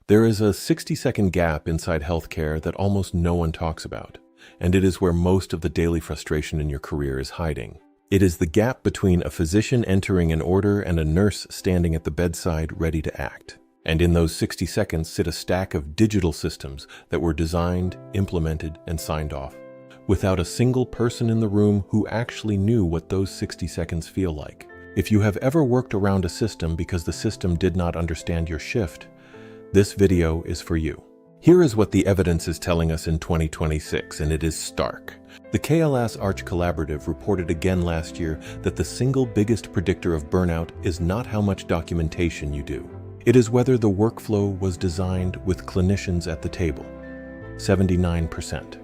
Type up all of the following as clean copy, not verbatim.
There is a 60-second gap inside healthcare that almost no one talks about, and it is where most of the daily frustration in your career is hiding. It is the gap between a physician entering an order and a nurse standing at the bedside ready to act. And in those 60 seconds sit a stack of digital systems that were designed, implemented, and signed off, without a single person in the room who actually knew what those 60 seconds feel like. If you have ever worked around a system because the system did not understand your shift, this video is for you. Here is what the evidence is telling us in 2026, and it is stark. The KLAS Arch Collaborative reported again last year that the single biggest predictor of burnout is not how much documentation you do. It is whether the workflow was designed with clinicians at the table. 79%.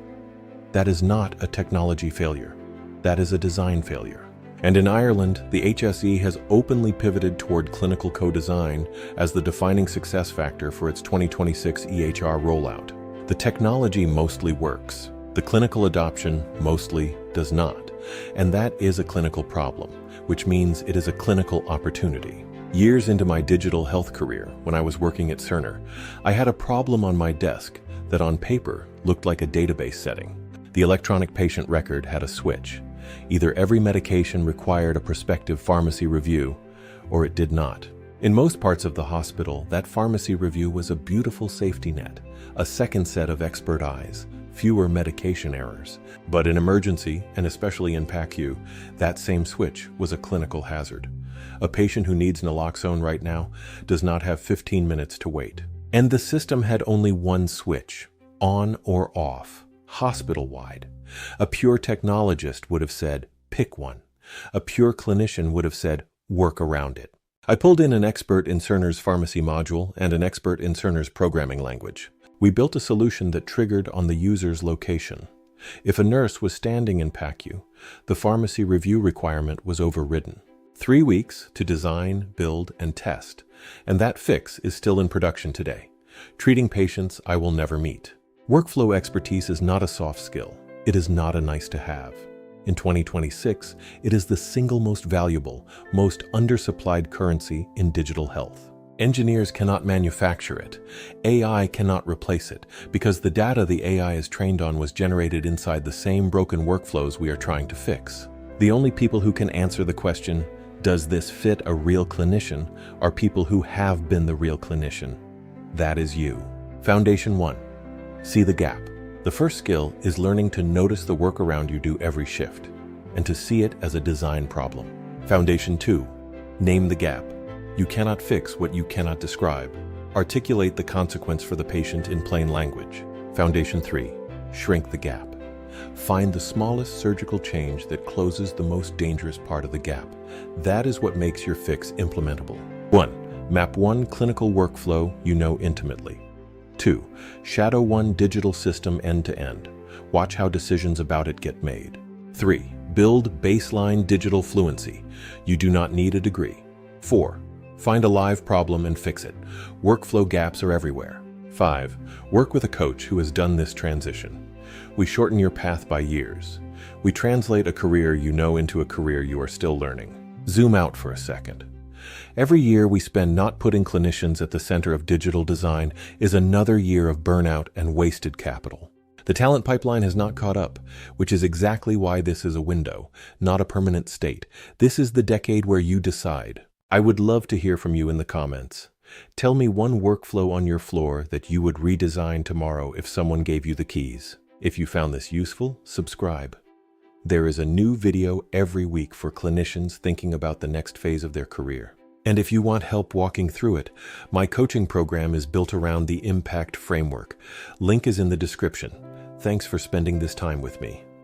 That is not a technology failure. That is a design failure. And in Ireland, the HSE has openly pivoted toward clinical co-design as the defining success factor for its 2026 EHR rollout. The technology mostly works. The clinical adoption mostly does not. And that is a clinical problem, which means it is a clinical opportunity. Years into my digital health career, when I was working at Cerner, I had a problem on my desk that on paper looked like a database setting. The electronic patient record had a switch. Either every medication required a prospective pharmacy review, or it did not. In most parts of the hospital, that pharmacy review was a beautiful safety net, a second set of expert eyes, fewer medication errors. But in emergency, and especially in PACU, that same switch was a clinical hazard. A patient who needs naloxone right now does not have 15 minutes to wait. And the system had only one switch, on or off, hospital-wide. A pure technologist would have said, pick one. A pure clinician would have said, work around it. I pulled in an expert in Cerner's pharmacy module and an expert in Cerner's programming language. We built a solution that triggered on the user's location. If a nurse was standing in PACU, the pharmacy review requirement was overridden. 3 weeks to design, build, and test, and that fix is still in production today. Treating patients I will never meet. Workflow expertise is not a soft skill. It is not a nice to have. In 2026, it is the single most valuable, most undersupplied currency in digital health. Engineers cannot manufacture it. AI cannot replace it, because the data the AI is trained on was generated inside the same broken workflows we are trying to fix. The only people who can answer the question, does this fit a real clinician, are people who have been the real clinician. That is you. Foundation 1. See the gap. The first skill is learning to notice the work around you do every shift, and to see it as a design problem. Foundation 2. Name the gap. You cannot fix what you cannot describe. Articulate the consequence for the patient in plain language. Foundation 3. Shrink the gap. Find the smallest surgical change that closes the most dangerous part of the gap. That is what makes your fix implementable. 1. Map one clinical workflow you know intimately. 2. Shadow one digital system end-to-end. Watch how decisions about it get made. 3. Build baseline digital fluency. You do not need a degree. 4. Find a live problem and fix it. Workflow gaps are everywhere. 5. Work with a coach who has done this transition. We shorten your path by years. We translate a career you know into a career you are still learning. Zoom out for a second. Every year we spend not putting clinicians at the center of digital design is another year of burnout and wasted capital. The talent pipeline has not caught up, which is exactly why this is a window, not a permanent state. This is the decade where you decide. I would love to hear from you in the comments. Tell me one workflow on your floor that you would redesign tomorrow if someone gave you the keys. If you found this useful, subscribe. There is a new video every week for clinicians thinking about the next phase of their career. And if you want help walking through it, my coaching program is built around the Impact Framework. Link is in the description. Thanks for spending this time with me.